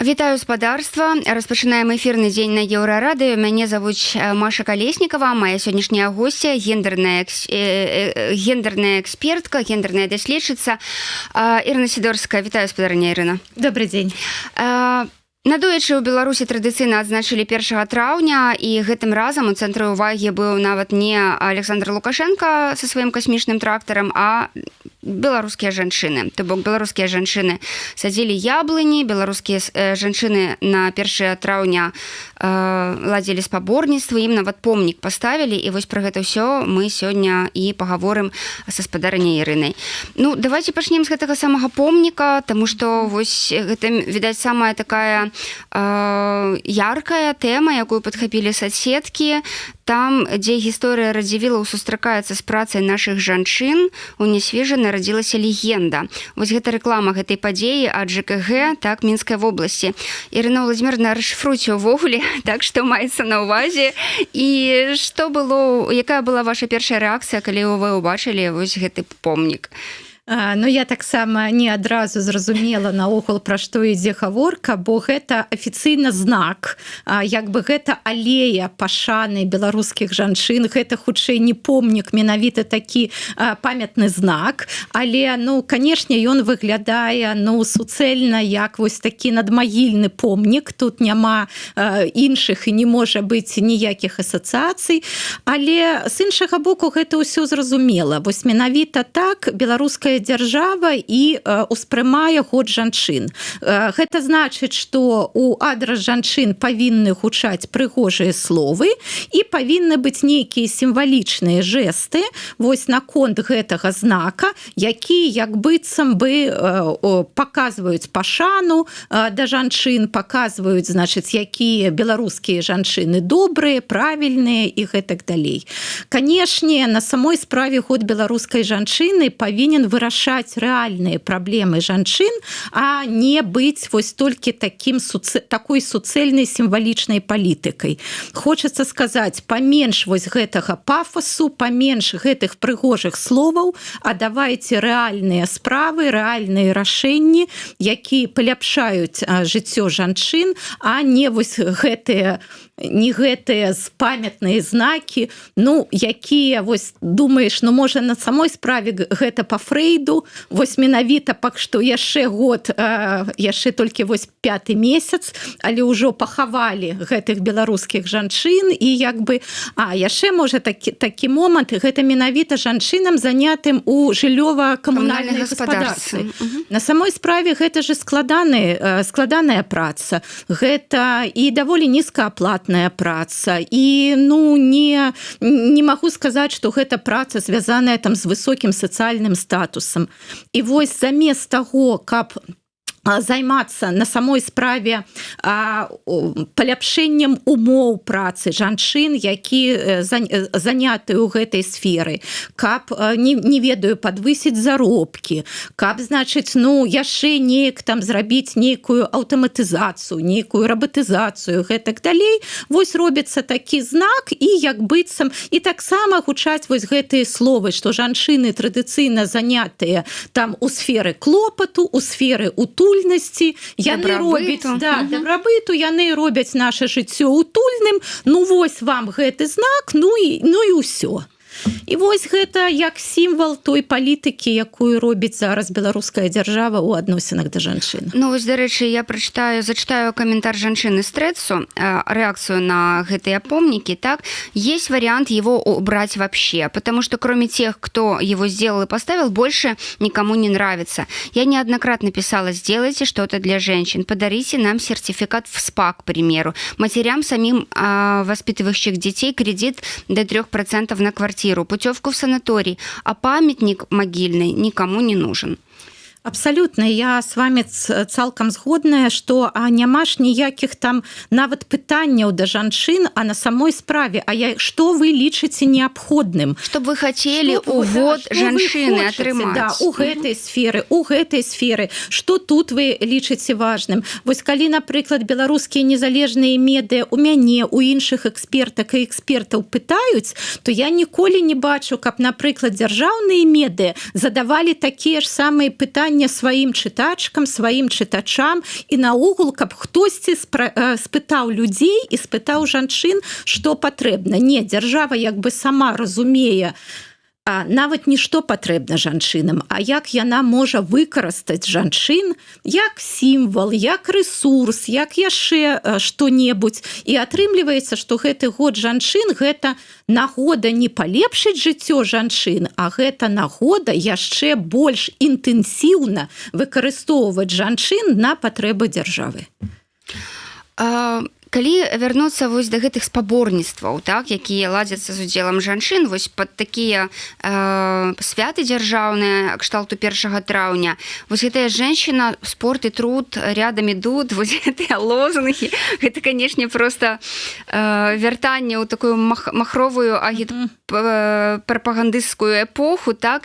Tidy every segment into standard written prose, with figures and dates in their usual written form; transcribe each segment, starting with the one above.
Вітаю спадарства. Распачынаем эфірны дзень на Еўрарадыё. Мяне завуць Маша Калеснікава, моя сённяшняя госця, гендерная экспертка, гендерная даследчыца Ірына Сідорская. Вітаю, спадарня Ірына. Добрый дзень. Надоечы ў Беларусі традыцыйна адзначылі 1 траўня, і гэтым разам у цэнтры ўвагі быў нават не Александр Лукашенко са сваім касмічным трактарам, а беларускія жанчыны. То бок беларускія жанчыны садзілі яблыні, беларускія жанчыны на 1 траўня ладзілі спаборніцтвы, ім нават помнік паставілі, і вось пра гэта ўсё мы сёння і пагаворым са спадарняй Ірынай. Ну, давайте пачнем з гэтага самага помніка, таму што вось гэта, відаць, самая такая яркая тэма, якую падхапілі соцсеткі. Там, дзе гісторыя радзівілаў сустракаецца з працай нашых жанчын, у Нясвежы нарадзілася легенда. Вось гэта рэклама гэтай падзеі ад ЖКГ, так, Мінскай вобласці. Ірына Владзіміровна, расшифруйце ўвогуле, так, што маецца на ўвазе, і што было, якая была ваша першая рэакцыя, калі вы ўбачылі вось гэты помнік? Ну, я таксама не адразу зразумела наогул, пра што ідзе гаворка, бо гэта афіцыйна знак, як бы гэта алея пашаны беларускіх жанчын, гэта хутчэй не помнік, менавіта такі памятны знак, але, ну, канешне, ён выглядае, ну, суцэльна, як вось такі надмагільны помнік, тут няма іншых і не можа быць ніякіх асацыяцый, але з іншага боку гэта ўсё зразумела. Вось менавіта так беларуская дзяржава і успрымае год жанчын. Гэта значыць, што у адрас жанчын павінны гучаць прыгожыя словы і павінны быць нейкія сімвалічныя жэсты вось наконт гэтага знака, які як быццам бы паказваюць пашану да жанчын, паказваюць, значыць, якія беларускія жанчыны добрыя, правільныя і гэтак далей. Канешне, на самой справе год беларускай жанчыны павінен вырашаць рэальныя праблемы жанчын, а не быць вось толькі такой суцэльнай сімвалічнай палітыкай. Хочацца сказаць, паменш вось гэтага пафасу, паменш гэтых прыгожых словаў, а давайце рэальныя справы, рэальныя рашэнні, якія паляпшаюць жыццё жанчын, а не вось гэтыя памятныя знакі, ну, якія, вось, думаеш, ну, можа, на самой справе гэта па Фрэйду, вось менавіта пак што яшчэ год, яшчэ толькі вось 5-й месяц, але ўжо пахавалі гэтых беларускіх жанчын, і як бы, яшчэ, можа, такі момант, гэта менавіта жанчынам занятым у жыллёва-камунальнай гаспадарцы. На самой справе гэта же складаная праца, гэта і даволі нізкааплатная праца, і, ну, не магу сказаць, што гэта праца звязаная там з высокім сацыяльным статусам. І вось замест таго, каб займацца на самой справе паляпшэннем умоў працы жанчын, які заняты ў гэтай сферы, каб, не ведаю, падвысіць заробкі, каб, значыць, ну, яшчэ неяк там зрабіць нейкую аўтаматызацыю, нейкую рабатызацыю, гэтак далей, вось робіцца такі знак, і як быццам, і таксама гучаць вось гэтыя словы, што жанчыны традыцыйна занятыя там у сферы клопату, у сферы яны робяць дабрабыту, яны робяць наша жыццё утульным, ну вось вам гэты знак, ну і ўсё. І вось гэта як сімвал той палітыкі, якую робіць зараз беларуская дзяржава ў адносінах да жанчын. Ну вось, дарэчы, я зачитаю каментар жанчыны Стрэцу, реакцию на гэтые помники, так, есть вариант его убрать вообще, потому что кроме тех, кто его сделал и поставил, больше никому не нравится. Я неоднократно писала: сделайте что-то для женщин, подарите нам сертификат в СПА, к примеру, матерям самим воспитывающих детей кредит до 3% на квартиру, путевку в санаторий, а памятник могильный никому не нужен. Абсолютно, я с вами цалкам згодная, што няма ж ніякіх там нават пытанняў да жанчын, а на самой справе, што вы лічыце неабходным? Што вы хацелі у год жанчыны атрымаць? Да, у гэтай сферы, што тут вы лічыце важным? Вось калі, напрыклад, беларускія незалежныя медыа у мяне, у іншых экспертак і экспертаў пытаюць, то я ніколі не бачу, каб, напрыклад, дзяржаўныя медыа задавалі такія ж самыя пытанні пытанне сваім чытачкам, сваім чытачам і наогул, каб хтосьці спытаў людзей і спытаў жанчын, што патрэбна. Не, дзяржава як бы сама разумее, нават не што патрэбна жанчынам, а як яна можа выкарыстаць жанчын як сімвал, як рэсурс, як яшчэ што-небудзь. І атрымліваецца, што гэты год жанчын гэта нагода не палепшыць жыццё жанчын, а гэта нагода яшчэ больш інтэнсіўна выкарыстоўваць жанчын на патрэбы дзяржавы. Калі вярнуцца вось да гэтых спаборніцтваў, так, якія ладзяцца з удзелам жанчын, вось пад такія святы дзяржаўныя кшталту 1 траўня, вось гэтая женщина, спорт і труд рядом ідут, вось гэтыя лозунгі, гэта, канешне, проста вяртанне ў такую махровую прапагандысцкую эпоху, так.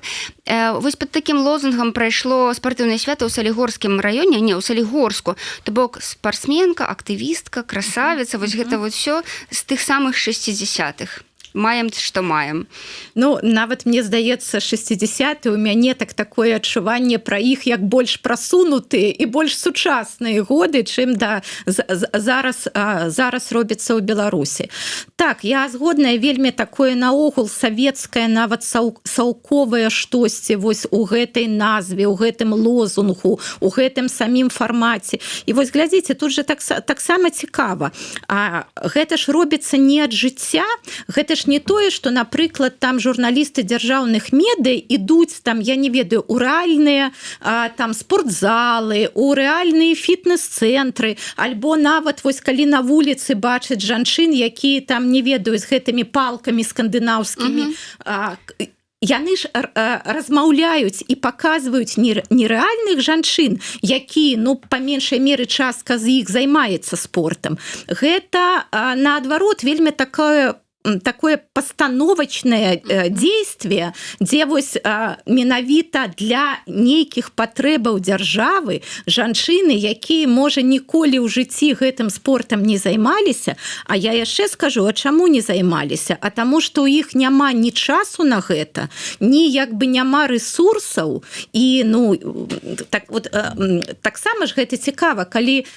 Вось пад такім лозунгам прайшло спартыўнае свята ў Салігорскім раёне, не, ў Салігорску, то бок спартсменка, актывістка, красавіца, вось гэта вот все з тых самых 60-х. Маем, што маем. Ну, нават мне здаецца, 60-е у мяне такое адчуванне пра іх як больш прасунутыя і больш сучасныя годы, чым зараз робіцца ў Беларусі. Так, я згодная, вельмі такое наогул савецкае, нават саўковае штосьці вось у гэтай назве, у гэтым лозунгу, у гэтым самім фармаце. І вось глядзіце, тут же таксама цікава. Гэта ж робіцца не ад жыцця, гэта ж не тое, што, напрыклад, там журналісты дзяржаўных медый ідуць там, я не ведаю, у рэальныя там спортзалы, у рэальныя фітнес-цэнтры, альбо нават вось калі на вуліцы бачаць жанчын, якія там, не ведаю, з гэтымі палкамі скандынаўскімі, яны ж размаўляюць і паказваюць нерэальных жанчын, якія, ну, па меншай меры частка з іх займаецца спортам. Гэта, наадварот, вельмі такое пастановачнае дзействие, дзе вось менавіта для нейкіх патрэбаў дзяржавы жанчыны, якія, можа, ніколі ў жыцці гэтым спортам не займаліся, а я яшчэ скажу, а чаму не займаліся? А таму, што ў іх няма ні часу на гэта, ні як бы няма рэсурсаў, і, ну, таксама ж гэта цікава, калі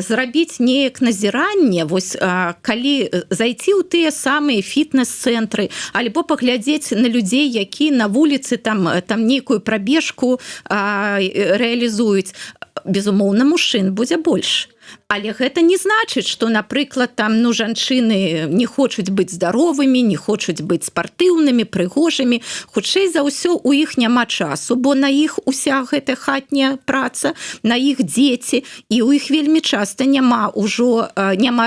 зрабіць неяк назіранне, вось калі зайці ў тыя самыя фітнес-цэнтры, альбо паглядзець на людзей, якія на вуліцы там нейкую прабежку рэалізуюць. Безумоўна, мужчын будзе больш. Але гэта не значыць, што, напрыклад, там, ну, жанчыны не хочуць быць здаровымі, не хочуць быць спартыўнымі, прыгожымі. Хутчэй за ўсё, у іх няма часу, бо на іх уся гэта хатняя праца, на іх дзеці, і ў іх вельмі часта няма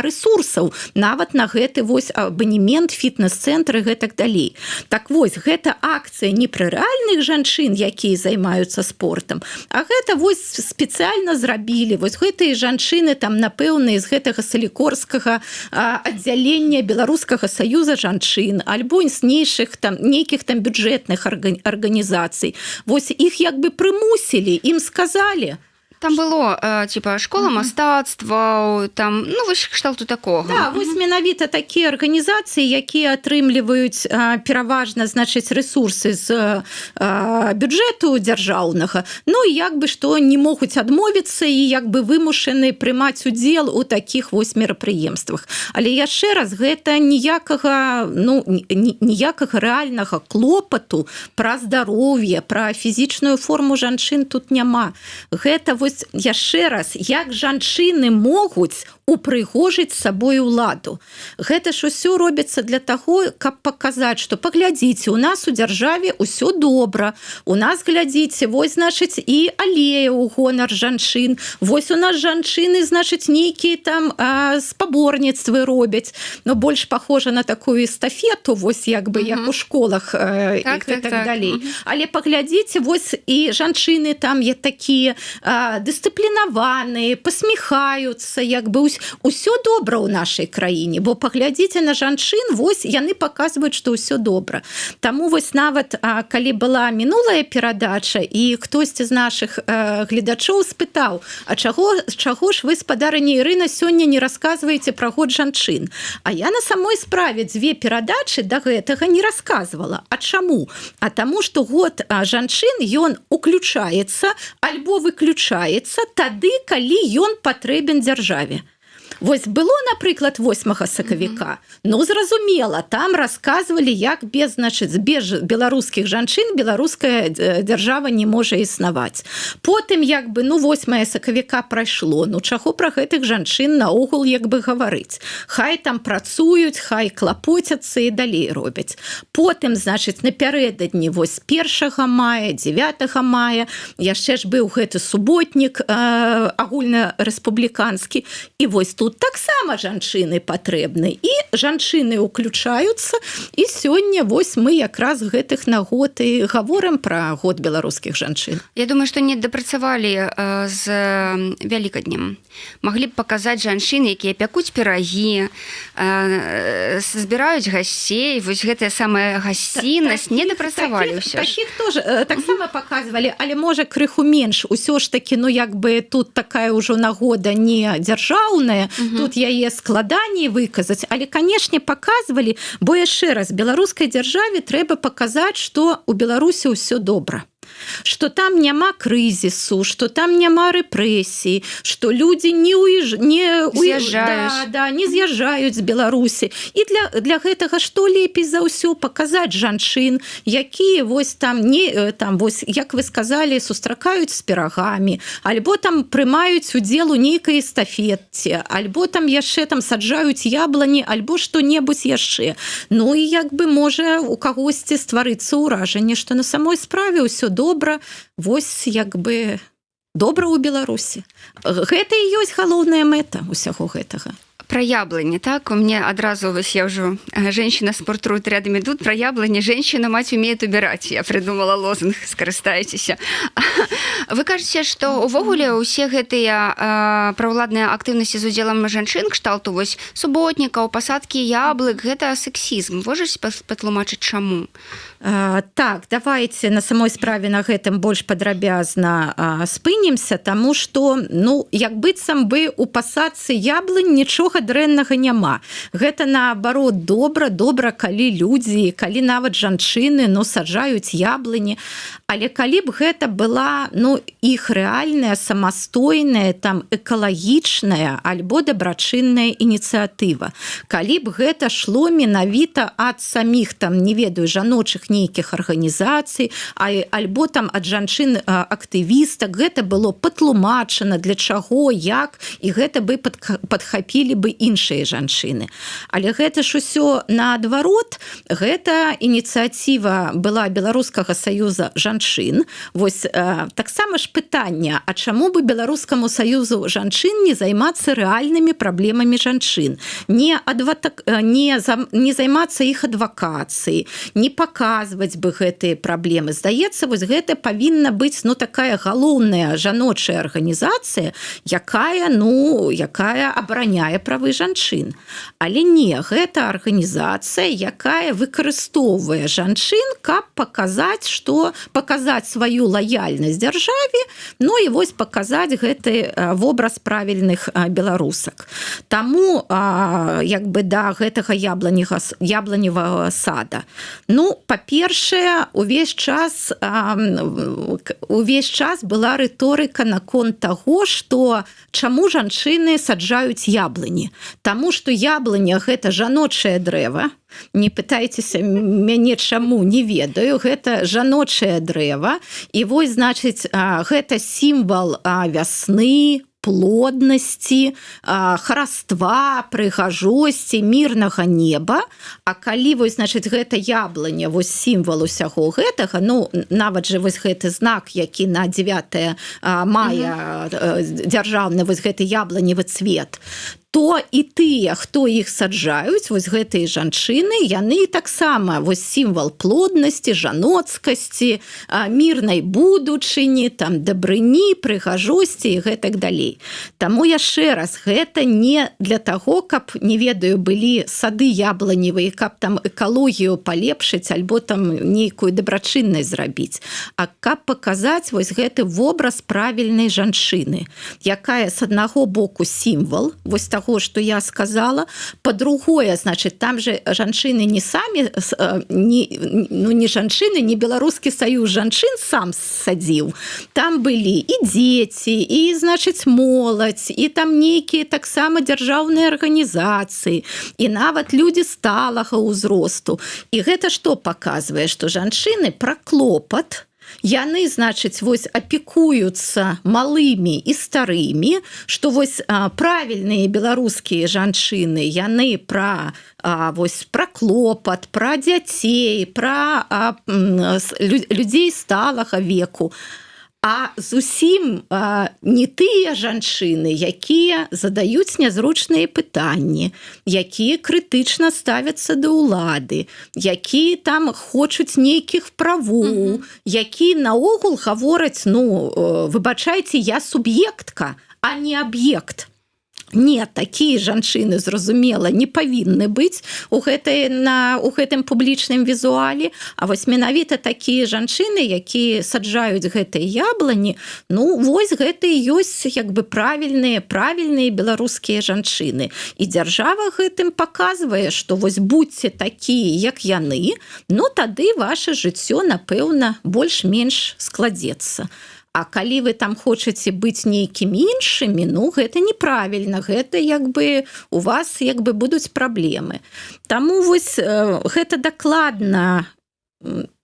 рэсурсаў, нават на гэты вось абанемент, фітнес-цэнтры, гэтак далей. Так вось, гэта акцыя не пра рэальных жанчын, якія займаюцца спортам, а гэта вось спецыяльна зрабілі. Вось гэтыя жанчыны там, напэўна, з гэтага салікорскага аддзялення Беларускага саюза жанчын, альбо з нейкіх там бюджэтных арганізацый. Вось іх як бы прымусілі, ім сказалі. Там было, типа, школа мастацтва, там, ну, вось кшталту такога. Да, вось менавіта такія арганізацыі, якія атрымліваюць пераважна, значыць, рэсурсы з бюджэту дзяржаўнага, ну, і як бы што не могуць адмовіцца і як бы вымушаны прымаць удзел у такіх вось мерапрыемствах. Але яшчэ раз, гэта ніякага рэальнага клопату пра здароўе, пра фізічную форму жанчын тут няма. Гэта вось яшчэ раз, як жанчыны могуць упрыгожыць сабой уладу. Гэта ж усё робіцца для таго, каб паказаць, што паглядзіце, у нас у дзяржаве ўсё добра, у нас, глядзіце, вось, значыць, і алея ў гонар жанчын, вось у нас жанчыны, значыць, нейкія там спаборніцтвы робяць, но больш пахожа на такую эстафету, вось як бы як у школах і так далей. Але паглядзіце, вось і жанчыны там такія дысцыплінаваныя, пасміхаюцца, як бы ўсё добра ў нашай краіне, бо паглядзіце на жанчын, вось яны паказваюць, што ўсё добра. Таму вось нават калі была мінулая перадача і хтосьці з нашых гледачоў спытаў, а чаго ж вы, спадарыня Ірына, сёння не расказваеце пра год жанчын? А я на самой справе 2 перадачы да гэтага не расказвала. А чаму? А таму, што год жанчын ён уключаецца альбо выключаецца тады, калі ён патрэбен дзяржаве. Вось было, напрыклад, 8 сакавіка, ну, зразумела, там расказвалі, як без беларускіх жанчын беларуская дзяржава не можа існаваць. Потым, як бы, 8 сакавіка прайшло, чаго пра гэтых жанчын наогул, як бы, гаварыць? Хай там працуюць, хай клапоцяцца і далей робяць. Потым, значыць, напярэдадні, вось 1 мая, 9 мая, яшчэ ж быў гэты суботнік агульнарэспубліканскі, і вось тут таксама жанчыны патрэбны, і жанчыны ўключаюцца, і сёння вось мы якраз гэтых нагод і гаворым пра год беларускіх жанчын. Я думаю, што не дапрацавалі з Вялікаднем. Маглі б паказаць жанчын, якія пякуць пірагі, збіраюць гасцей, вось гэтая самая гасціннасць, не дапрацавалі ўсё. Такіх тоже таксама паказвалі, але можа крыху менш. Усё ж такі, як бы тут такая ўжо нагода не дзяржаўная, тут яе складаней выказаць, але, канешне, паказвалі, бо яшчэ раз, беларускай дзяржаве трэба паказаць, што ў Беларусі ўсё добра. Што там няма крызісу, што там няма рэпрэсій, што людзі не з'язджаюць з Беларусі. І для гэтага што лепей за ўсё? Паказаць жанчын, якія вось там, вось, як вы сказалі, сустракаюць з пірагамі, альбо там прымаюць удзел у нейкай эстафеце, альбо там яшчэ там саджаюць яблыні, альбо што-небудзь яшчэ. Ну і як бы можа у кагосьці стварыцца ўражанне, што на самой справе ўсё добра, вось як бы добра ў Беларусі. Гэта і ёсць галоўная мэта ўсяго гэтага. Про яблони, так? У меня одразу, я уже женщина спортрует рядом идут, про яблони женщина мать умеет убирать. Я придумала лозунг, скористайтесь. Вы кажете, что увогуле усе гэтыя праўладныя актыўнасці з удзелам жанчын, кшталту вось суботнікаў, пасадкі яблык, гэта сексізм. Можаш патлумачыць чаму? Так, давайте на самой справе на гэтым больш падрабязна спынімся, таму што, як быццам бы у пасадцы яблынь нічога дрэннага няма. Гэта наабарот добра, калі людзі, калі нават жанчыны, саджаюць яблыні. Але калі б гэта была, іх рэальная, самастойная, там, экалагічная альбо дабрачынная ініцыятыва. Калі б гэта шло менавіта ад саміх, там, не ведаю, жаночых нейкіх арганізацый, альбо там ад жанчын-актывістак, гэта было патлумачана, для чаго, як, і гэта бы падхапілі бы іншыя жанчыны. Але гэта ж усё наадварот, гэта ініцыятыва была Беларускага саюза жанчын. Вось таксама ж пытанне, а чаму бы Беларускаму саюзу жанчын не займацца рэальнымі праблемамі жанчын? Не займацца іх адвакацыяй, не паказваць бы гэтыя праблемы. Здаецца, вось гэта павінна быць, такая галоўная жаночая арганізацыя, якая абараняе правы жанчын. Але не, гэта арганізацыя, якая выкарыстоўвае жанчын, каб паказаць сваю лаяльнасць дзяржаве, і вось паказаць гэты вобраз правільных беларусак. Таму, як бы, да гэтага яблоневага сада. Па-першае, увесь час была рыторыка наконт таго, што чаму жанчыны саджаюць яблыні. Таму што яблыня – гэта жаночае дрэва. Не пытайцеся мяне чаму, не ведаю. Гэта жаночае дрэва. І вось, значыць, гэта сімвал вясны, плоднасці, хараства, прыгажосці, мірнага неба. А калі вось, значыць, гэта яблыня, вось сімвал усяго гэтага, нават жа вось гэты знак, які на 9 мая дзяржаўны, вось гэты яблыневы цвет, то і тыя, хто іх саджаюць, вось гэтыя жанчыны, яны таксама вось сімвал плоднасці, жаноцкасці, мірнай будучыні, там дабрыні, прыгажосці і гэтак далей. Таму яшчэ раз, гэта не для таго, каб, не ведаю, былі сады ябланевыя, каб там экалогію палепшыць альбо там нейкую дабрачыннасць зрабіць, а каб паказаць вось гэты вобраз правільнай жанчыны, якая з аднаго боку сімвал вось таго, што я сказала, па-другое, значит, там же жанчыны не самі, не жанчыны, не Беларускі саюз жанчын сам садзіў, там былі і дзеці, і, значит, моладзь, і там нейкія таксама дзяржаўныя арганізацыі, і нават людзі сталага ўзросту. І гэта што паказвае, што жанчыны пра клопат, яны, значыць, вось апекуюцца малымі і старымі, што вось правільныя беларускія жанчыны, яны пра клопат, пра дзяцей, пра людзей сталага веку. А зусім не тыя жанчыны, якія задаюць нязручныя пытанні, якія крытычна ставяцца да ўлады, якія там хочуць нейкіх правоў, якія наогул гавораць, выбачайце, я суб'ектка, а не аб'ект. Не, такія жанчыны, зразумела, не павінны быць у гэтым публічным візуале, а вось менавіта такія жанчыны, якія саджаюць гэтыя яблыні, вось гэта і ёсць як бы правільныя беларускія жанчыны. І дзяржава гэтым паказвае, што вось будьце такія, як яны, тады ваше жыццё, напэўна, больш-менш складзецца. А калі вы там хочаце быць нейкімі іншымі, гэта неправільна, гэта як бы у вас як бы будуць праблемы. Таму вось гэта дакладна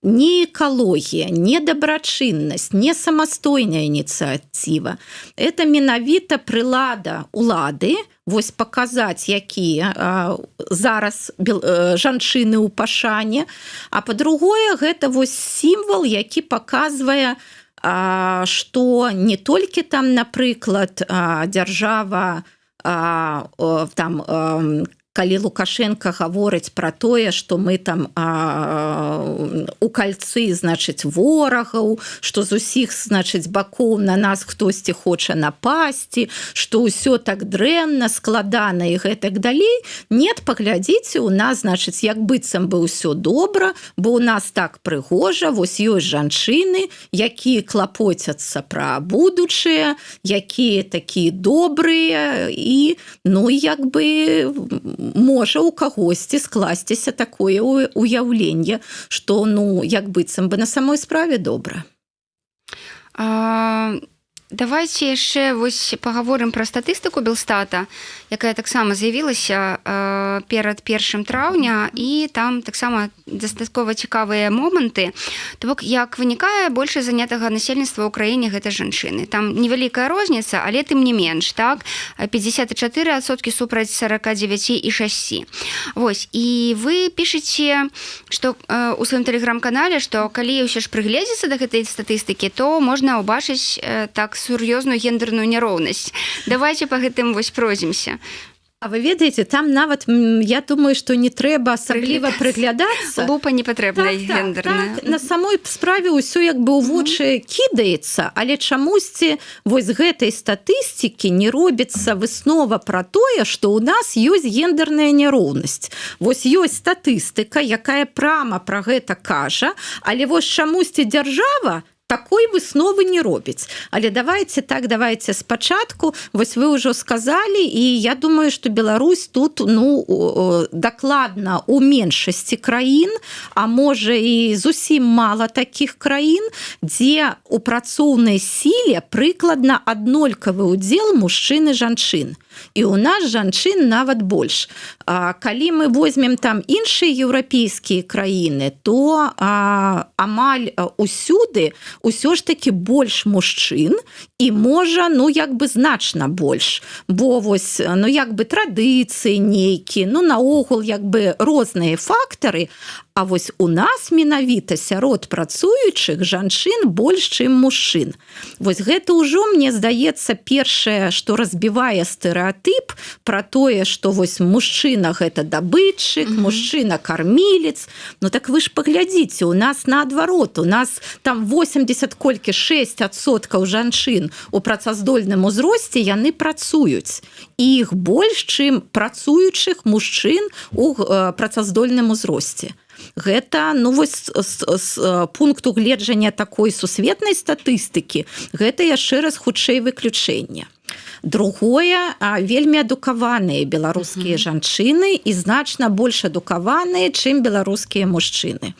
не экалогія, не дабрачыннасць, не самастойная ініцыятыва. Это менавіта прылада улады, вось паказаць, якія зараз жанчыны ў пашане, а па-другое, гэта вось сімвал, які паказвае, што не толькі там, напрыклад, дзяржава там, калі Лукашенко гаворыць пра тое, што мы там у кальцы, значыць, ворагаў, што з усіх, значыць, бакоў на нас хтосьці хоча напасці, што ўсё так дрэнна, складана і гэтак далей. Нет, паглядзіце, у нас, значыць, як быццам бы ўсё добра, бо у нас так прыгожа, вось ёсць жанчыны, якія клапоцяцца пра будучае, якія такія добрыя, і, як бы можа у кагосьці скласціся такое уяўленне, што, як быццам бы на самой справе добра. Давайте яшчэ вось пагаворым пра статыстыку Белстата, якая таксама з'явілася перад 1 траўня, і там таксама дастаткова цікавыя моманты. То бок, як вынікае, большасць занятага насельніцтва ў краіне гэта жанчыны. Там невялікая розніца, але тым не менш, так? 54% супраць 49,6%. Вось, і вы пішаце, што у сваім тэлеграм-канале, што калі ўсё ж прыгледзецца да гэтай статыстыкі, то можна ўбачыць так сур'ёзную гендерную няроўнасць. Давайте па гэтым вось пройдземся. А вы ведаеце, там нават, я думаю, што не трэба асабліва прыглядацца. Лупа не патрэбная гендерная. Так, на самой справе ўсё як бы ў вочы кідаецца, але чамусьці вось гэтай статыстыкі не робіцца выснова пра тое, што ў нас ёсць гендерная няроўнасць. Вось ёсць статыстыка, якая прама пра гэта кажа, але вось чамусьці дзяржава такой высновы не робіць. Але давайте спачатку, вось вы ўжо сказалі, і я думаю, што Беларусь тут, дакладна у меншасці краін, а можа і зусім мала такіх краін, дзе у працоўнай сіле прыкладна аднолькавы ўдзел мужчын і жанчын. І у нас жанчын нават больш. Калі мы возьмем там іншыя еўрапейскія краіны, то амаль усюды усё ж таки больш мужчын і можа ну як бы значна больш, бо вось ну як бы традыцыі нейкі, ну наогул як бы розныя фактары. А вось у нас менавіта сярод працуючых жанчын больш, чым мужчын. Вось гэта ўжо, мне здаецца, першае, што разбівае стэрэатып пра тое, што вось мужчына гэта дабытчык, мужчына кармілец. Ну так вы ж паглядзіце, у нас наадварот, у нас там 80 колькі 6% жанчын у працаздольным узросце яны працуюць. І іх больш, чым працуючых мужчын у працаздольным узросце. Гэта ну вось з пункту гледжання такой сусветнай статыстыкі гэта яшчэ раз хутчэй выключэнне. Другое, вельмі адукаваныя беларускія жанчыны і значна больш адукаваныя, чым беларускія мужчыны.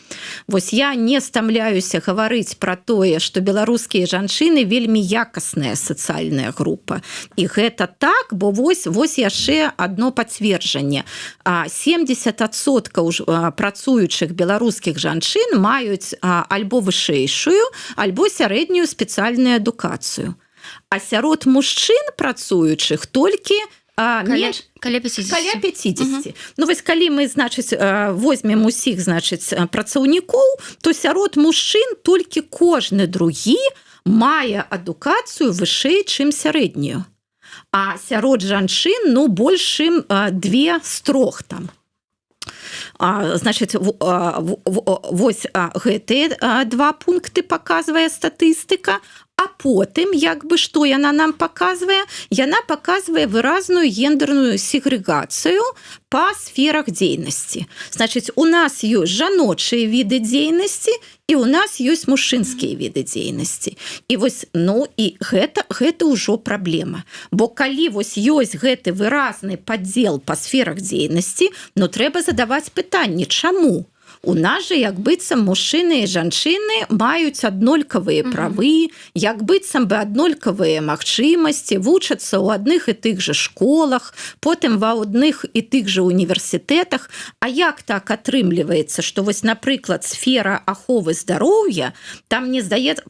Вось я не стамляюся гаварыць пра тое, што беларускія жанчыны вельмі якасная сацыяльная група. І гэта так, бо вось яшчэ адно пацверджанне. 70% працуючых беларускіх жанчын маюць альбо вышэйшую, альбо сярэднюю спецыяльную адукацыю. А сярод мужчын працуючых толькі каля 50. Каля 50. Ну вось калі мы, значыць, возьмем усіх, значыць, працаўнікоў, то сярод мужчын толькі кожны другі мае адукацыю вышэй, чым сярэднюю. А сярод жанчын, ну, больш, чым 2 з 3 там. Значыць, вось гэтыя 2 пункты паказвае статыстыка. А потым, як бы, што яна нам паказвае? Яна паказвае выразную гендерную сегрэгацыю па сферах дзейнасці. Значыць, у нас ёсць жаночыя віды дзейнасці і у нас ёсць мужчынскія віды дзейнасці. І вось, ну, і гэта ўжо праблема. Бо калі вось ёсць гэты выразны падзел па сферах дзейнасці, ну, трэба задаваць пытанне, чаму? У нас же, як быццам, мужчыны і жанчыны маюць аднолькавыя правы, як быццам бы аднолькавыя магчымасці, вучацца ў адных і тых жа школах, потым ва адных і тых жа універсітэтах. А як так атрымліваецца, што вось, напрыклад, сфера аховы здароўя, там, мне здаецца,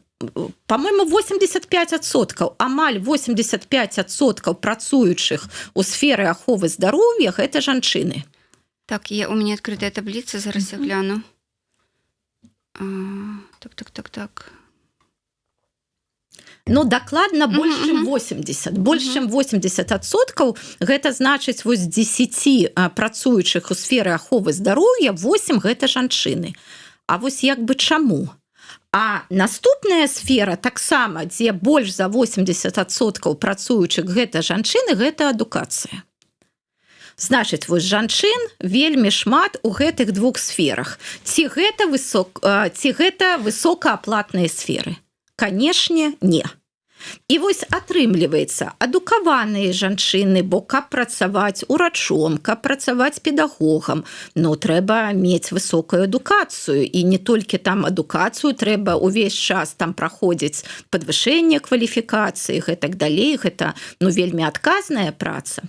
по-моему, 85%, амаль 85% працуючых у сферы аховы здароўя гэта жанчыны. Так, у меня открытая таблица, зараз я гляну. Так. Ну, дакладна больш, чым 80. Больш, чым 80%, гэта значыць, вось 10 працуючых у сферы аховы здароўя, 8 гэта жанчыны. А вось як бы чаму? А наступная сфера таксама, дзе больш за 80% працуючых гэта жанчыны, гэта адукацыя. Значыць, вось жанчын вельмі шмат у гэтых 2 сферах. Ці гэта высокааплатныя сферы? Канешне, не. І вось атрымліваецца, адукаваныя жанчыны, бо каб працаваць урачом, каб працаваць педагогам, ну, трэба мець высокую адукацыю. І не толькі там адукацыю, трэба ўвесь час там праходзіць падвышэнне кваліфікацыі, гэтак далей, гэта, ну, вельмі адказная праца.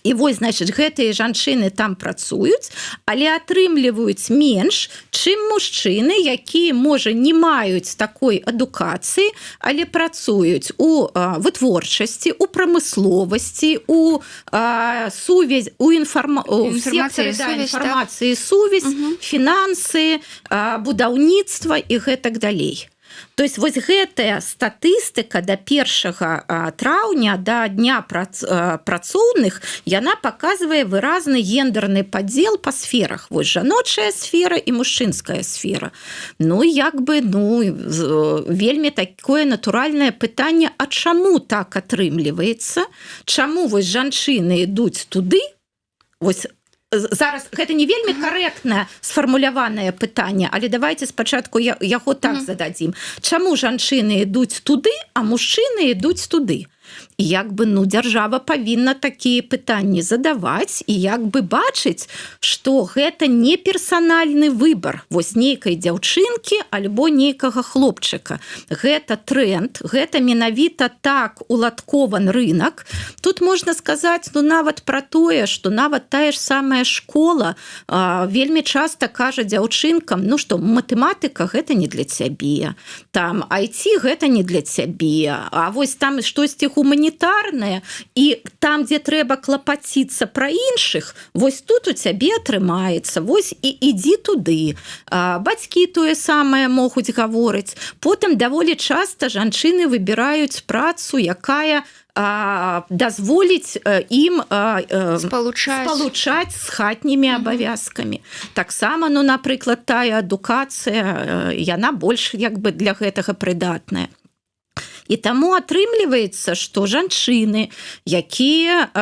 І вось, значыць, гэтыя жанчыны там працуюць, але атрымліваюць менш, чым мужчыны, якія, можа, не маюць такой адукацыі, але працуюць у вытворчасці, у прамысловасці, у інфармацыі, сувязь, фінансы, будаўніцтва і гэтак далей. То есть вось гэтая статыстыка да 1 траўня, да дня працоўных, яна паказвае выразны гендерны падзел па сферах. Вось жаночая сфера і мужчынская сфера. Ну, як бы, ну, вельмі такое натуральнае пытанне, а чаму так атрымліваецца? Чаму вось жанчыны ідуць туды? Вось зараз гэта не вельмі карэктна сфармуляванае пытанне, але давайте спачатку яго так зададзім. Чаму жанчыны ідуць туды, а мужчыны ідуць туды? і як бы ну дзяржава павінна такія пытанні задаваць і як бы бачыць, што гэта не персанальны выбар вось нейкай дзяўчынкі альбо нейкага хлопчыка. Гэта тренд, гэта менавіта так уладкован рынок. Тут можна сказаць, ну нават пра тое, што нават тая ж самая школа вельмі часта кажа дзяўчынкам, ну што матэматыка гэта не для цябе, там IT гэта не для цябе, а вось там штосьці гуманітарнае і там, дзе трэба клапаціцца пра іншых, вось тут у цябе атрымаецца, вось і ідзі туды. Бацькі тое самае могуць гаворыць. Потым даволі часта жанчыны выбіраюць працу, якая дазволіць ім спалучаць з хатнімі абавязкамі. Таксама, ну, напрыклад, тая адукацыя, яна больш як бы для гэтага прыдатная. І таму атрымліваецца, што жанчыны, якія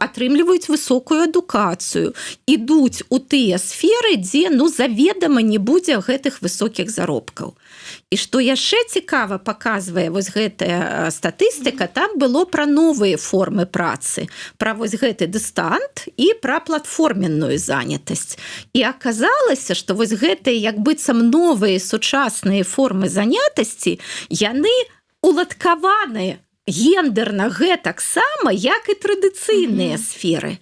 атрымліваюць высокую адукацыю, ідуць у тыя сферы, дзе ну, заведама не будзе гэтых высокіх заробкаў. І што яшчэ цікава паказвае вось гэтая статыстыка, там было пра новыя формы працы, пра вось гэты дыстант і пра платформенную занятасць. І аказалася, што вось гэтыя як быццам новыя сучасныя формы занятасці, яны уладкаваны гендерна гэтаксама, як і традыцыйныя сферы.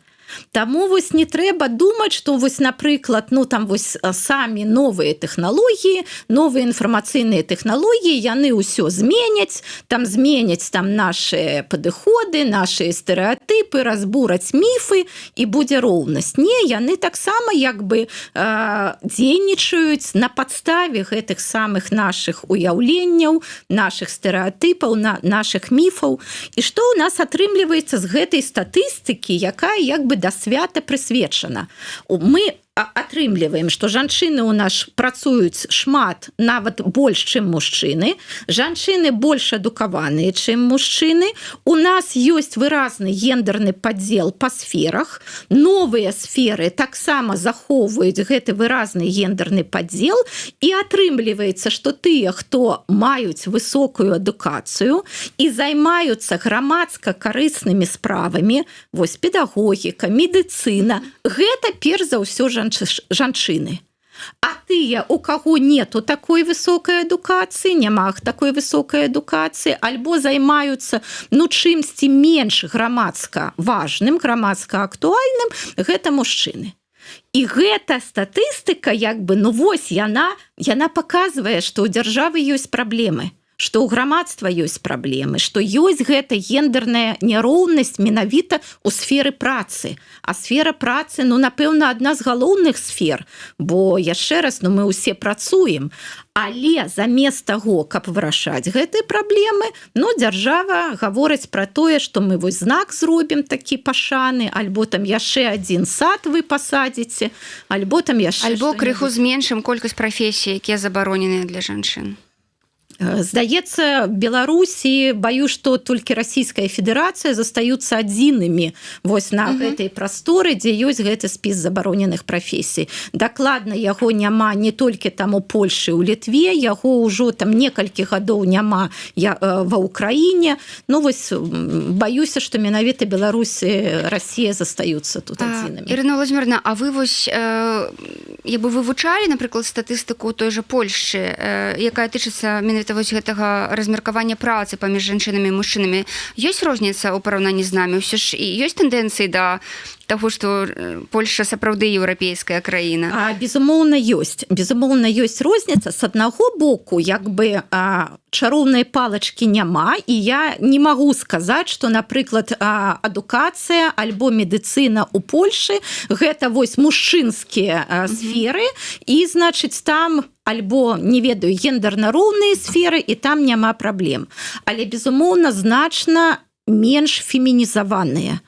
Таму вось не трэба думаць, што вось, напрыклад, ну там вось самі новыя тэхналогіі, новыя інфармацыйныя тэхналогіі, яны ўсё зменяць там нашы падыходы, нашы стэрэатыпы, разбураць міфы і будзе роўнасць. Не, яны таксама як бы дзейнічаюць на падставе гэтых самых нашых уяўленняў, нашых стэрэатыпаў, нашых міфаў. І што ў нас атрымліваецца з гэтай статыстыкі, якая як бы да свята прысвечана. Мы атрымліваем, што жанчыны ў нас працуюць шмат, нават больш, чым мужчыны. Жанчыны больш адукаваныя, чым мужчыны. У нас ёсць выразны гендерны падзел па сферах. Новыя сферы таксама захоўваюць гэты выразны гендерны падзел. І атрымліваецца, што тыя, хто маюць высокую адукацыю і займаюцца грамадска-карыснымі справамі, вось педагогіка, медыцына, гэта перш за ўсё жанчыны. А тыя, у каго нету такой высокай адукацыі, няма такой высокай адукацыі, альбо займаюцца ну чымсьці менш грамадска важным, грамадска актуальным, гэта мужчыны. І гэта статыстыка як бы, ну вось яна паказвае, што ў дзяржавы ёсць праблемы, што ў грамадства ёсць праблемы, што ёсць гэта гендерная няроўнасць менавіта ў сферы працы. А сфера працы, ну, напэўна, адна з галоўных сфер, бо, яшчэ раз, ну, мы ўсе працуем, але замест таго, каб вырашаць гэтыя праблемы, ну, дзяржава гаворыць пра тое, што мы вось знак зробім такі пашаны, альбо там яшчэ адзін сад вы пасадзіце, альбо там яшчэ... Альбо крыху зменшым колькасць прафесій, якія забароненыя для жанчын. Здаецца, Беларусі, баю, што толькі Расійская Федэрацыя застаюцца адзінымі вось на гэтай прасторы, дзе ёсць гэты спіс забароненых прафесій. Дакладна яго няма не толькі там у Польшы, у Літве, яго ўжо там некалькі гадоў няма ва Ўкраіне. Ну вось баюся, што менавіта Беларусь і Расія застаюцца тут адзінымі. Ірына Владзіміровна, а вы вось як бы вывучалі, напрыклад, статыстыку той жа Польшчы, якая тычыцца менавіта вось гэтага размеркавання працы паміж жанчынамі і мужчынамі. Ёсць розніца ў параўнанні з намі? Ўсё ж і ёсць тэндэнцыі да таго, што Польшча сапраўды еўрапейская краіна? Безумоўна, ёсць. Безумоўна, ёсць розніца. З аднаго боку, як бы чароўнай палачкі няма, і я не магу сказаць, што, напрыклад, адукацыя альбо медыцына ў Польшы гэта вось мужчынскія сферы, і, значыць, там альбо, не ведаю, гендерна-роўныя сферы, і там няма праблем. Але, безумоўна, значна менш фемінізаваныя.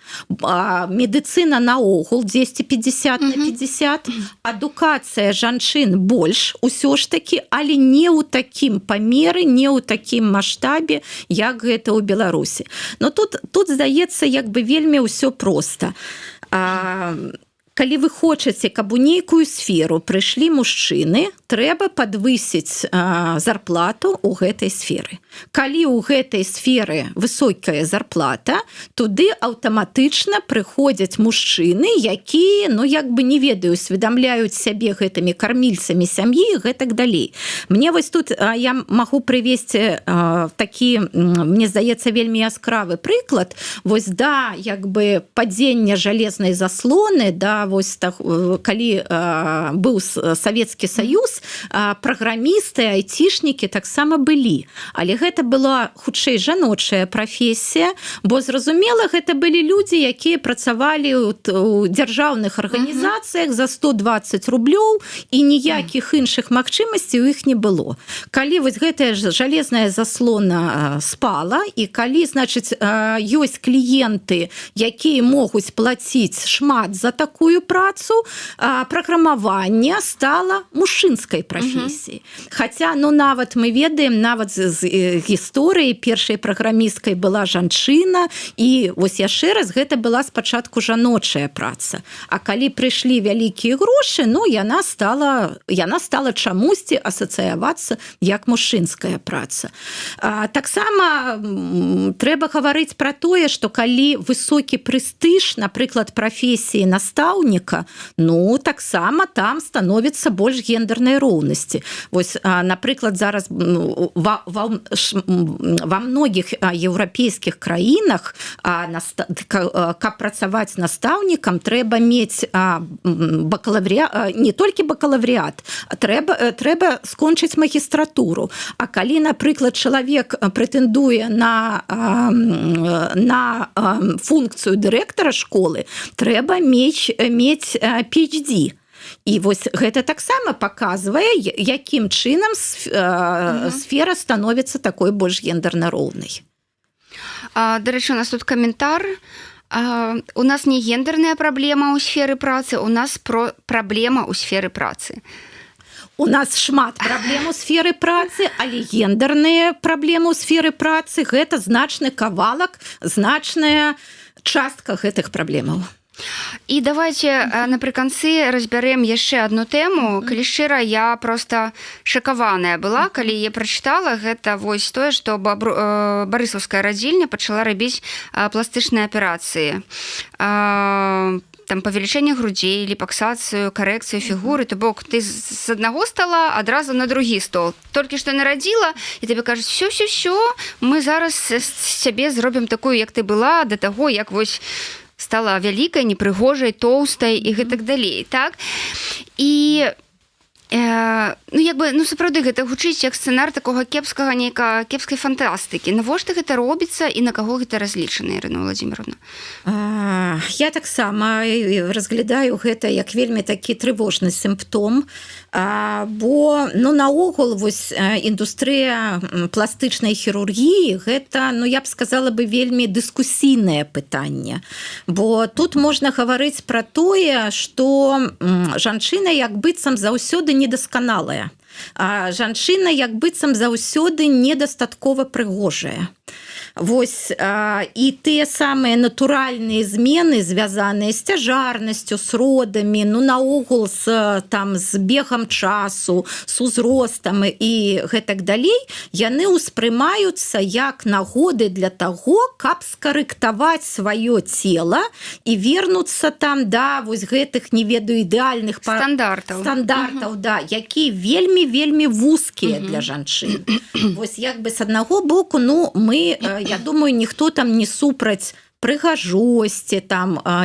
Медыцына наогул 250 на 50, адукацыя жанчын больш усё ж такі, але не ў такім памеры, не ў такім маштабе, як гэта ў Беларусі. Но тут здаецца, як бы вельмі ўсё проста. калі вы хочаце, каб у нейкую сферу прыйшлі мужчыны, трэба падвысіць зарплату ў гэтай сферы. Калі ў гэтай сферы высокая зарплата, туды аўтаматычна прыходзяць мужчыны, якія, ну, як бы не ведаю, усведамляюць сябе гэтымі кармільцамі сям'і і гэтак далей. Мне вось тут я магу прывесці такі, мне здаецца, вельмі яскравы прыклад. Вось, да, як бы падзення жалезнай заслоны, да, вось так, калі быў Савецкі Саюз, праграмісты, айцішнікі таксама былі. Але гэта была хутчэй жаночая прафесія, бо, зразумела, гэта былі людзі, якія працавалі ў дзяржаўных арганізацыях за 120 рублёў, і ніякіх іншых магчымасцей у іх не было. Калі вось гэтая жалезная заслона спала, і калі, значыць, ёсць кліенты, якія могуць плаціць шмат за такую працу, праграмаванне стала мужчынскай прафесіяй. Хаця, ну, нават мы ведаем, нават з гісторыі першай праграмісткай была жанчына, і вось яшчэ раз, гэта была спачатку жаночая праца. А калі прыйшлі вялікія грошы, ну, яна стала чамусьці асацыявацца як мужчынская праца. Таксама трэба гаварыць пра тое, што калі высокі прэстыж, напрыклад, прафесіі настаўніка, ну, таксама там становіцца больш гендернай роўнасці. Вось, напрыклад, зараз ва многіх еўрапейскіх краінах, каб працаваць настаўнікам, трэба мець не толькі бакалаврыят, трэба скончыць магістратуру. А калі, напрыклад, чалавек прэтэндуе на функцыю дырэктара школы, трэба мець PhD. І вось гэта таксама паказвае, якім чынам сфера становіцца такой больш гендерна роўнай. Дарэчы, у нас тут каментар. У нас не гендерная праблема ў сферы працы, у нас праблема ў сферы працы. У нас шмат праблем у сферы працы, але гендерныя праблемы ў сферы працы – гэта значны кавалак, значная частка гэтых праблемаў. І давайте напрыканцы разбярем яшчэ одну тэму. Калі шчыра, я просто шакаваная была, калі я прачытала гэта вось тое, што барысаўская радзільня пачала рабіць пластычныя аперацыі. Там павелічэнне грудзей, ліпаксацыю, карэкцыю фігуры, то бок ты з аднаго стола адразу на другі стол. Толькі што нарадзіла, і тебе кажуць, все, мы зараз з цябе зробім такую, як ты была, да таго, як вось стала вялікай, непрыгожай, тоўстай і гэтак далей, так? І сапраўды гэта гучыць як сцэнар такога кепскай фантастыкі. Навошта гэта робіцца і на каго гэта разлічана, Ірына Владзіміровна? Я таксама разглядаю гэта як вельмі такі трывожны сімптом, бо наогул вось індустрыя пластычнай хірургіі гэта, я б сказала бы, вельмі дыскусійнае пытанне. Бо тут можна гаварыць пра тое, што жанчына як быццам заўсёды недасканалая. А жанчына як быццам заўсёды недастаткова прыгожая. Вось, і тыя самыя натуральныя змены, звязаныя з цяжарнасцю, з родамі, наогул з бегам часу, з узростам і гэтак далей, яны ўспрымаюцца як нагоды для таго, каб скарэктаваць сваё цела і вернуцца да вось гэтых, не ведаю, ідэальных стандартаў, да, якія вельмі вузкія для жанчын. Вось як бы з аднаго боку, мы, я думаю, ніхто там не супраць прыгажосці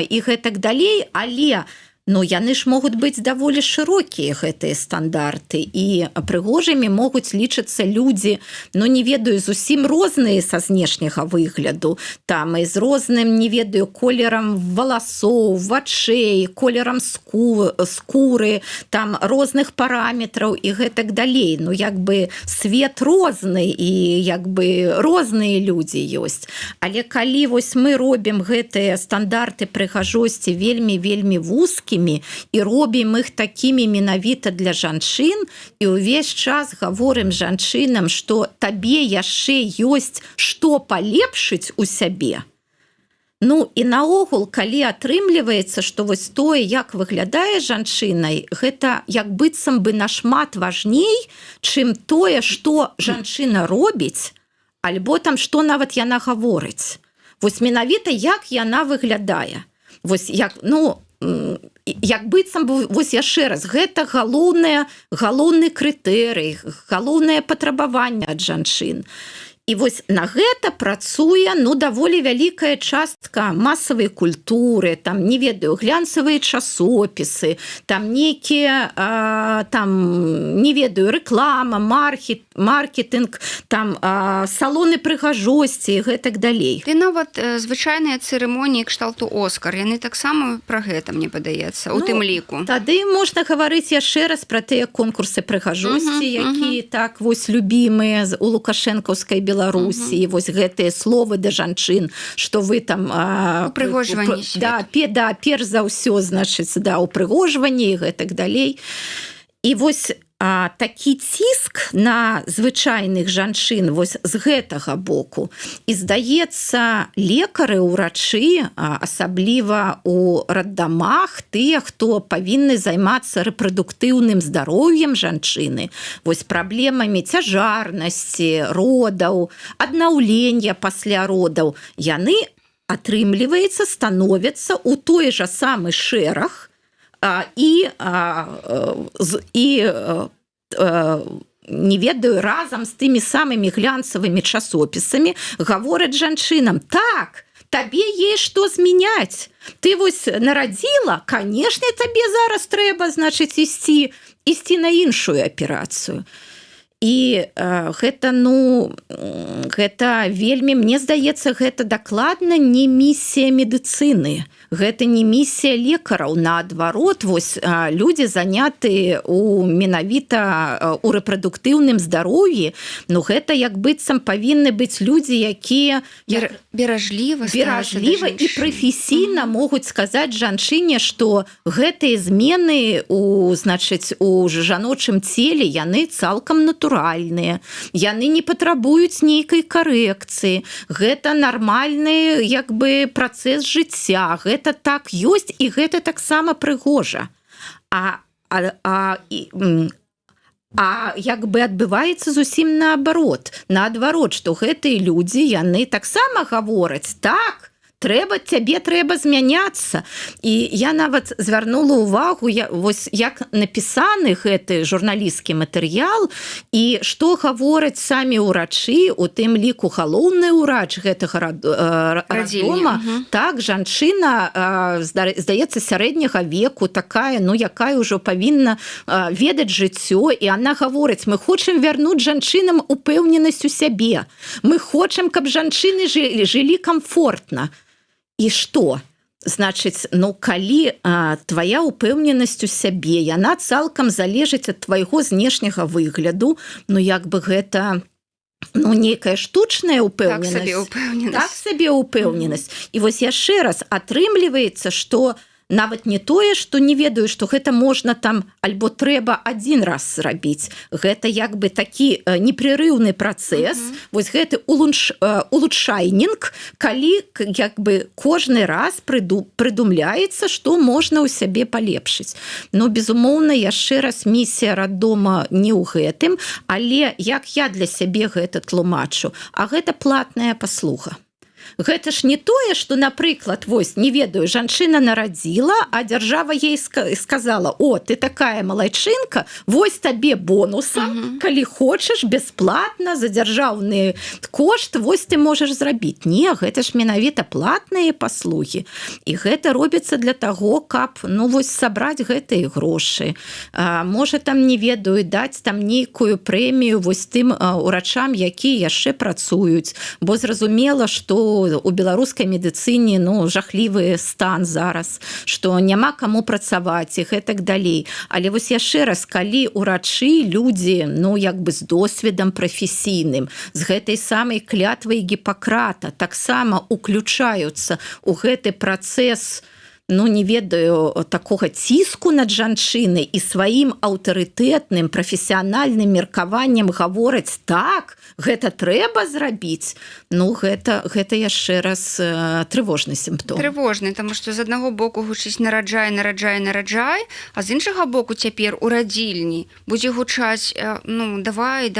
і гэтак далей, але яны ж могуць быць даволі шырокія гэтыя стандарты, і прыгожымі могуць лічыцца людзі, не ведаю, зусім розныя са знешняга выгляду, і з розным, не ведаю, колерам валасоў, вачэй, колерам скуры, розных параметраў і гэтак далей. Як бы свет розны, і як бы розныя людзі ёсць. Але калі вось мы робім гэтыя стандарты прыгажосці вельмі вузкімі, і робім іх такімі менавіта для жанчын, і ўвесь час гаворым жанчынам, што табе яшчэ ёсць што палепшыць у сябе, Ну і наогул, калі атрымліваецца, што вось тое, як выглядае жанчынай, гэта як быццам бы нашмат важней, чым тое, што жанчына робіць, альбо там што нават яна гаворыць. Вось менавіта як яна выглядае. Вось як, ну, як быццам бы, вось яшчэ раз, гэта галоўны крытэрый, галоўнае патрабаванне ад жанчын. І вось на гэта працуе, ну, даволі вялікая частка масавай культуры, там, не ведаю, глянцавыя часопісы, там нейкія, там, не ведаю, рэклама, маркетинг, там, салоны прыгажосці і гэтак далей. Ты нават звычайныя цырымоніі кшталту Оскар, яны таксама пра гэта, мне падаецца, у тым ліку. Тады можна гаварыць яшчэ раз пра тыя конкурсы прыгажосці, які так вось любімыя у лукашэнкаўскай Беларусі, вось гэтыя словы да жанчын, што вы там упрыгожванні свету. Да, перш за ўсё, значыць, да, упрыгожванні і гэтак далей. І вось такі ціск на звычайных жанчын вось з гэтага боку. І здаецца, лекары, урачы, асабліва у раддамах, тыя, хто павінны займацца рэпрадуктыўным здароўем жанчыны, вось праблемамі цяжарнасці, родаў, аднаўлення пасля родаў, яны, атрымліваецца, становяцца ў той жа самы шэраг, не ведаю, разам з тымі самымі глянцавымі часопісамі гавораць жанчынам: так, табе есть што змяняць. Ты вось нарадзіла, канешне, табе зараз трэба, значыць, ісці на іншую аперацыю. І гэта, ну, гэта вельмі, мне здаецца, гэта дакладна не місія медыцыны, гэта не місія лекараў. Наадварот, вось людзі заняты менавіта у рэпрадуктыўным здароўі, ну гэта як быццам павінны быць людзі, якія беражліва і прафесійна могуць сказаць жанчыне, што гэтыя змены у жаночым целе, яны цалкам натуральныя, яны не патрабуюць нейкай карэкцыі, гэта нармальны як бы працэс жыцця, гэта так ёсць і гэта таксама прыгожа. Як бы адбываецца зусім наадварот, што гэтыя людзі, яны таксама гавораць: так, цябе трэба змяняцца. І я нават звярнула ўвагу, вось як напісаны гэты журналісцкі матэрыял, і што гавораць самі ўрачы, у тым ліку галоўны ўрач гэтага раддома. Так, жанчына, здаецца, сярэдняга веку, такая, ну, якая ўжо павінна ведаць жыццё, і она гаворыць: мы хочам вярнуць жанчынам упэўненасць у сябе, мы хочам, каб жанчыны жылі камфортна. І што? Значыць, ну, калі твая ўпэўненасць у сябе, яна цалкам залежыць ад твайго знешняга выгляду, ну, як бы гэта, ну, нейкая штучная ўпэўненасць. Так сабе ўпэўненасць. І вось яшчэ раз, атрымліваецца, што нават не тое, што не ведаю, што гэта можна там альбо трэба адзін раз зрабіць. Гэта як бы такі непрерыўны працэс, вось гэты улучшайнінг, калі як бы кожны раз прыдумляецца, што можна ў сябе палепшыць. Ну, безумоўна, яшчэ раз, місія раддома не ў гэтым, але як я для сябе гэта тлумачу, а гэта платная паслуга. Гэта ж не тое, што, напрыклад, вось, не ведаю, жанчына нарадзіла, а дзяржава ей сказала: о, ты такая малайчынка, вось табе бонусам, калі хочаш, бясплатна, за дзяржаўны кошт, вось ты можаш зрабіць. Не, гэта ж менавіта платныя паслугі. І гэта робіцца для таго, каб, ну, вось, сабраць гэтыя грошы. Можа, там, не ведаю, даць там нейкую прэмію вось тым урачам, якія яшчэ працуюць. Бо зразумела, што у беларускай медыцыне, ну, жахлівы стан зараз, што няма каму працаваць і гэтак далей. Але вось яшчэ раз, калі урачы, людзі, ну, як бы з досведам прафесійным, з гэтай самай клятвай Гіппакрата таксама уключаюцца ў гэты працэс, ну не ведаю такога ціску над жанчынай і сваім аўтарытэтным прафесіянальным меркаваннем гавораць так, гэта трэба зрабіць, ну гэта яшчэ раз трывожны сімптом. Трывожны, таму што з аднаго боку гучыць нараджай, а з іншага боку цяпер у радзільні будзе гучаць ну давай,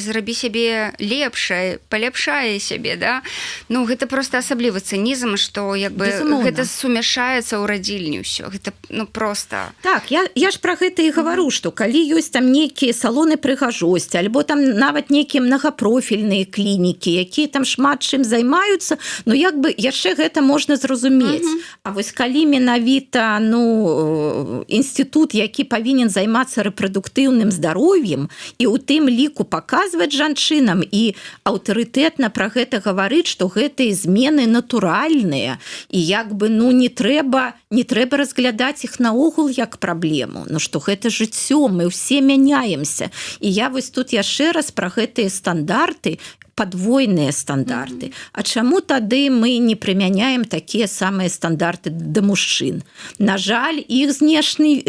зрабі сябе лепшай, паляпшае сябе, да? Ну гэта проста асаблівы цынізм, што як бы гэта сумяшаецца ў радзільню ўсё. Гэта ну проста. Так, я ж пра гэта і гавару, што калі ёсць там нейкія салоны прыгажосці, альбо там нават нейкія мнагапрофільныя клінікі, якія там шмат чым займаюцца, ну як бы яшчэ гэта можна зразумець. А вось калі менавіта ну інстытут, які павінен займацца рэпрадуктыўным здароўем і ў тым ліку паказваць жанчынам і аўтарытэтна пра гэта гаварыць, што гэтыя змены натуральныя і як бы ну не трэба разглядаць іх наогул як праблему, ну што гэта жыццё, мы ўсе мяняемся. І я вось тут яшчэ раз пра гэтыя стандарты, падвойныя стандарты. А чаму тады мы не прымяняем такія самыя стандарты да мужчын? На жаль, іх знешні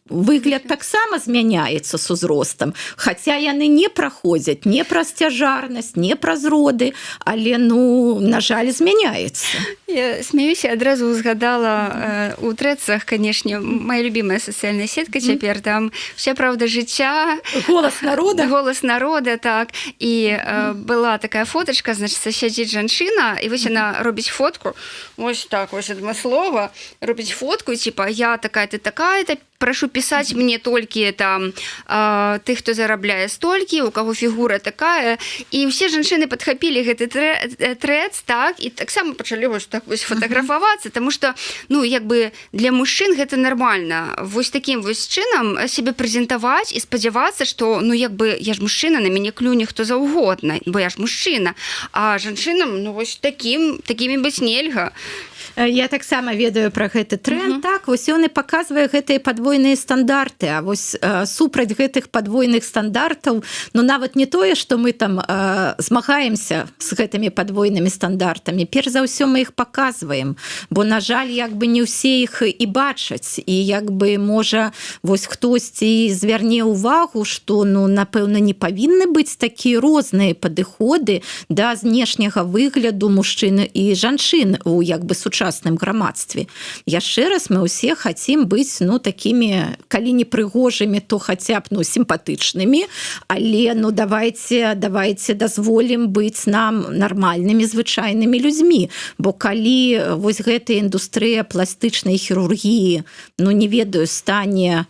выгляд таксама змяняецца з узростам, хаця яны не праходзяць не праз цяжарнасць, не праз роды, але ну на жаль змяняецца. Я смеюся, адразу узгадала у трэцах, канешне, моя любимая сацыяльная сетка цяпер, там вся правда жыцця, голас народа, так, і была такая фоточка, значит, сядзіць жанчына, і вось яна робіць фотку, вось так, вось адмыслова, робіць фотку, і типа, я такая-то, такая-то, прошу писать мне толькі там тых, хто зарабляе столькі, у каго фігура такая, і ўсе жанчыны падхапілі гэты трэц, так, і таксама пачалі вось так вось фотаграфавацца, таму што, ну, як бы для мужчын гэта нармальна. Вось такім вось чынам сябе прэзентаваць і спадзявацца, што, ну, як бы я ж мужчына, на мяне клюне хто заўгодна, бо я ж мужчына, а жанчынам, ну, вось такімі быць нельга. Я таксама ведаю пра гэты тренд, так, вось ён і паказвае гэтыя падвойныя стандарты, а вось супраць гэтых падвойных стандартаў, ну нават не тое, што мы там змагаемся з гэтымі падвойнымі стандартамі, перш за ўсё мы іх паказваем, бо на жаль, як бы не ўсе іх і бачаць, і як бы можа вось хтосьці звярне ўвагу, што ну напэўна не павінны быць такія розныя падыходы да знешняга выгляду мужчын і жанчын у як бы сучасным грамадстве. Яшчэ раз мы ўсе хацім быць ну такімі, калі не прыгожымі, то хаця б ну сімпатычнымі, але ну давайте дазволім быць нам нармальнымі звычайнымі людзьмі, бо калі вось гэтая індустрыя пластычнай хірургіі, ну не ведаю, стане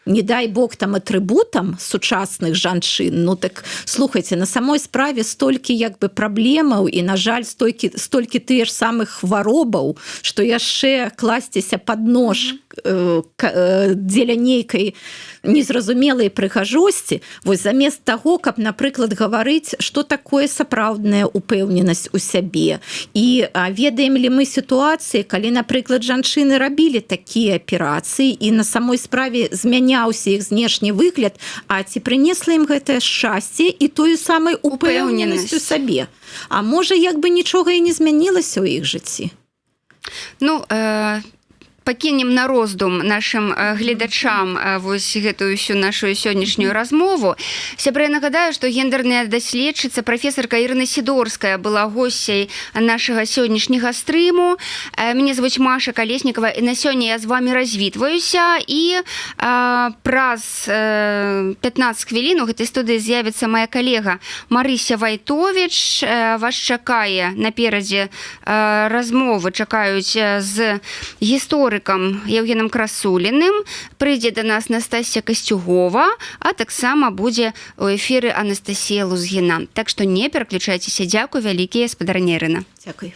не дай бог там атрыбутам сучасных жанчын, ну так слухайце, на самой справе столькі як бы праблемаў і на жаль столькі тыя ж самых хваробаў, што яшчэ класціся пад нож дзеля нейкай незразумелай прыгажосці, вось замест таго, каб напрыклад гаварыць, што такое сапраўдная упэўненасць у сябе. І ведаем ли мы сітуацыі, калі напрыклад жанчыны рабілі такія аперацыі і на самой справе змяняўся іх знешні выгляд, а ці прынесла ім гэтае шчасце і тую самай упэўненасць у сабе. А можа як бы нічога і не змянілася ў іх жыцці? Ну, пакінем на роздум нашим гледачам вось гэтую всю нашу сённяшнюю размову. Сябры, я нагадаю, што гендерная даследчыца прафесарка Ірына Сідорская была госцяй нашага сённяшняга стрыму. Мяне звуць Маша Калеснікава, і на сёння я з вами развітваюся, і праз 15 хвілін у гэтай студыі з'явіцца моя калега Марыся Вайтовіч. Вас чакае наперадзе размовы, чакаюць з гісторыкам Евгеном Красуліным, прыйдзе да нас Настасья Касцюгова, а таксама будзе ў эфіры Анастасія Лузгіна. Так што не пераключайцеся. Дзякуй вялікія, спадарня Ірына. Дзякуй.